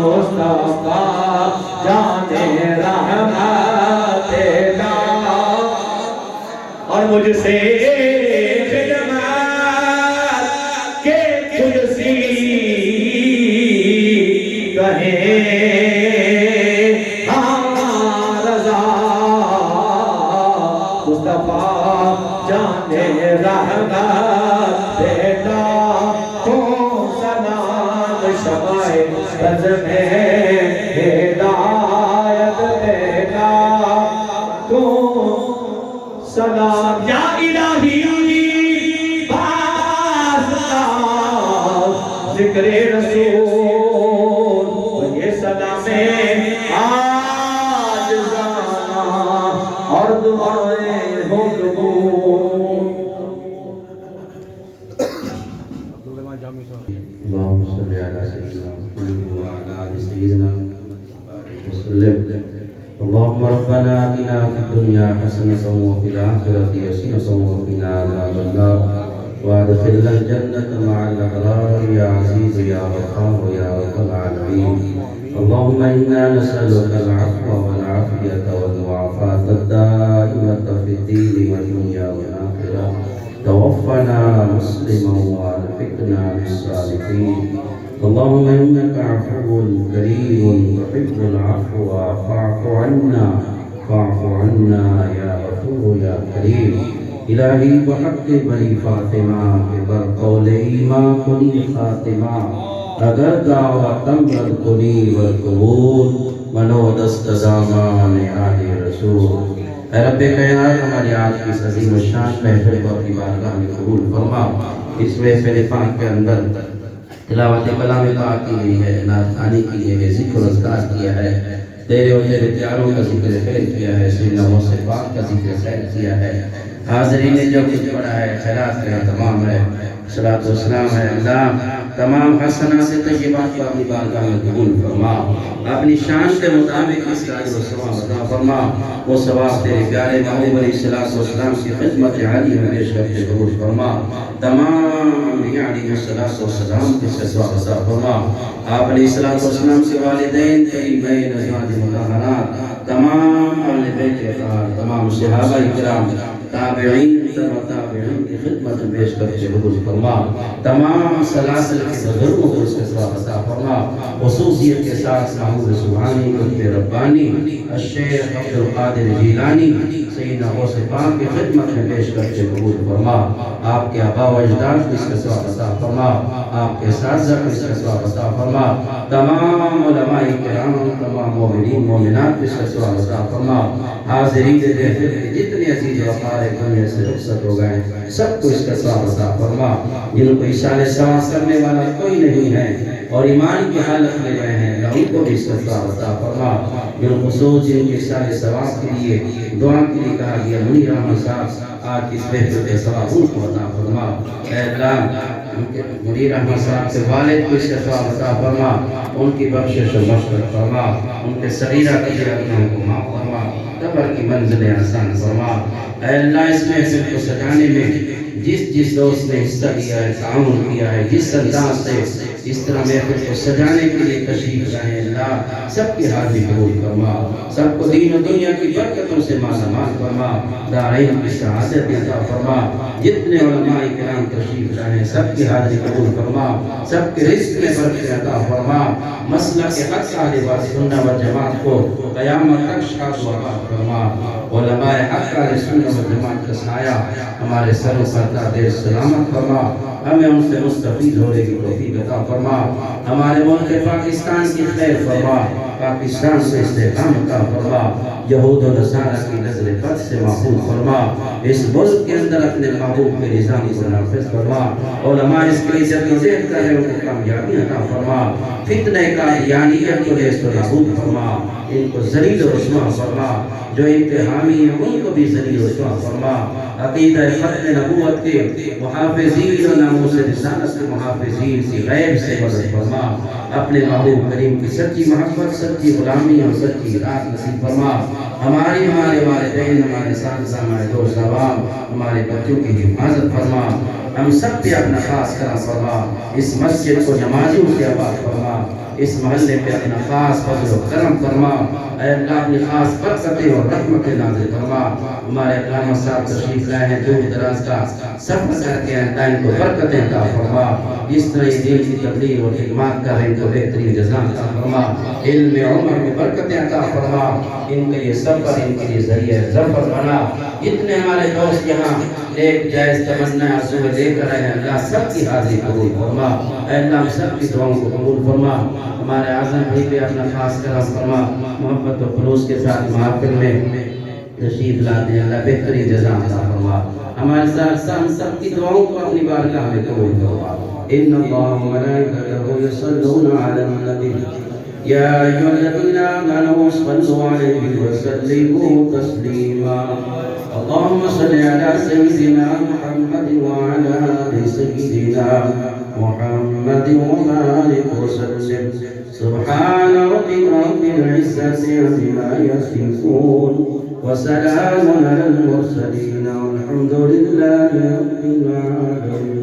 مصطفیٰ جان رحمت لا اور مجھ سے خدمت کے قدسی کہے رضا مصطفیٰ جان رحمت بیٹا تو سلام شمع رز میں ہدایت بیٹا تو سلام یا الہی واسطہ ذکر رسول یہ سلام آج زانا اور دعائیں ہو قبول اللهم صل على سيدنا محمد وعلى آل سيدنا وسلم اللهم ربنا آتنا في الدنيا حسنة وفي الآخرة حسنة وقنا عذاب النار وادخلنا الجنة مع الأبرار يا عزيز يا غفار يا رب العالمين اللهم إنا نسألك العفو والعافية والمعافاة الدائمة في الدين والدنيا والآخرة توفنا مسلما والحقنا بالصالحين اللهم إنك عفو كريم تحب العفو فاعف عنا يا غفور يا كريم إلهي بحق بني فاطمة بالقول إيما كني خاتمة اگر دعوتم بالقنی والقبول منو دست زامان آل رسول اے رب کائنات ہماری آج کی عظیم الشان محفل کو اپنی بارگاہ میں قبول فرما اس محفل پاک کے اندر تلاوت کلام پاک کی گئی ہے نعت خوانی کی گئی ہے ذکر و اذکار کیا ہے تیرے و تیرے پیاروں کا ذکر خیر کیا ہے سیدنا موسی پاک کا ذکر خیر کیا ہے حاضرین نے جو کچھ پڑھا ہے خیرات کا تمام ہے صلاۃ و سلام ہے اللہ تمام حسنات طیبات کو اپنی بارگاہ میں قبول فرما اپنی شان کے مطابق اس کا اجر و ثواب عطا فرما وہ ثواب تیرے پیارے محبوب علیہ الصلوۃ والسلام کی خدمت عالی میں پیش کر کے قبول فرما تمام انبیاء علیہ الصلوۃ والسلام کی ثواب عطا فرما آپ علیہ الصلوۃ والسلام سے والدین طیبین ازواج مطہرات تمام اہل بیت اطہار تمام صحابہ کرام تابعین تابعین کی خدمت میں پیش کر کے قبول فرما تمام سلاسل کے بزرگوں کو اس کے ثواب عطا فرما خصوصیت کے ساتھ محمود سبحانی قطب ربانی الشیخ عبد القادر جیلانی سیدنا غوث پاک کی خدمت میں پیش کر کے قبول فرما آپ کے آبا و اجداد کو اس کا ثواب عطا فرما آپ کے اساتذہ کو اس کا ثواب عطا فرما تمام علماء کرام تمام مومنین مومنات کو اس کا ثواب عطا فرما حاضرین جتنے عزیز وفار دنیا سے رخصت ہو گئے سب کو اس کا ثواب عطا فرما جن کو اشارے ثواب کرنے والا کوئی نہیں ہے اور ایمان کی حالت میں رہے ہیں ان کو بھی اس کا ثواب عطا فرما بالخصوص جن کے اشارے ثواب کے لیے دعا کے لیے کہا گیا منیر احمد صاحب آج اس بہتر کے ثواب ان کو عطا فرما اے اللہ منیر احمد صاحب کے والد کو اس کا ثواب عطا فرما ان کی بخشش و مغفرت فرما ان کے صغیرہ کبیرہ گناہوں کو معاف فرما قبر کی منزل آسان فرما اے اللہ اس محفل کو سجانے میں جس دوست نے حصہ لیا ہے تعاون کیا ہے جس انداز سے اس طرح محفل کو سجانے کے لیے تشریف لائے اللہ سب کی حاضری قبول فرما سب کو دین و دنیا کی برکتوں سے مالا مال فرما دارین کی سعادت عطا فرما جتنے علماء کرام تشریف لائے سب کی حاضری قبول فرما سب کے رزق میں برکت عطا فرما مسلک حق اہل سنت و جماعت کو قیامت تک شاد و آباد فرما علماء حق اہل سنت و جماعت کا سایہ ہمارے سروں پر دیر سلامت فرما ہمیں ان سے مستفید ہونے کی توفیق عطا فرما ہمارے ملک پاکستان کی خیر فرما پاکستان سے استحکام عطا فرما یہود و نصارہ کی نظر بد سے محفوظ فرما اس ملک کے اندر اپنے محبوب کے نظام کو نافذ فرما علماء اس کے عزت و زیت کر رہے ان کو کامیابی عطا فرما فتنہ قادیانیت کو نیست و نابود فرما ان کو ذلیل و رسوا فرما جو انتہامی ہیں ان کو بھی ذلیل و رسوا فرما عقیدہ ختم نبوت کے محافظین و ناموس رسالت کے محافظین کی غیب سے مدد فرما اپنے محبوب کریم کی سچی محبت سچی غلامی اور سچی اطاعت نصیب فرما ہمارے والدین ہمارے اساتذہ ہمارے دوست احباب ہمارے بچوں کی حفاظت فرما ہم سب پہ اپنا خاص کرم فرما اس مسجد کو نمازیوں سے آباد فرما اس محلے پہ اپنا خاص فضل و کرم فرما، اے اللہ اپنی خاص برکتیں اور رحمتیں نازل فرما۔ ہمارے علامہ صاحب تشریف لائے ہیں، دور دراز کا سفر کر کے اللہ ان کو برکتیں عطا فرما، اس طرح دین کی تبلیغ اور خدمات کا ان کو بہترین جزا عطا فرما، علم عمر میں برکتیں عطا فرما، ان کے یہ سفر ان کے لیے ذریعہ ظفر بنا۔ اتنے ہمارے دوست یہاں ایک جائز تمنا آرزو لے کر آئے ہیں، اللہ سب کی حاضری قبول فرما، اے اللہ ہم سب کی دعاؤں کو قبول فرما۔ ہمارے اعظم بھائی پہ اپنا خاص کرم فرما، محبت و خلوص کے ساتھ محافل میں تشریف لاتے ہیں، اللہ بہترین جزا عطا فرما۔ ہمارے ساتھ ہم سب کی دعاؤں کو اپنی بارگاہ میں قبول فرما۔ ان اللہ و ملائکتہ یصلون علی النبی یا ایھا الذین آمنوا صلوا علیہ وسلموا تسلیما۔ اللهم صل على سيدنا محمد وعلى آل سيدنا محمد وبارك وسلم۔ سبحان ربك رب العزة عما يصفون وسلام على المرسلين والحمد لله رب العالمين۔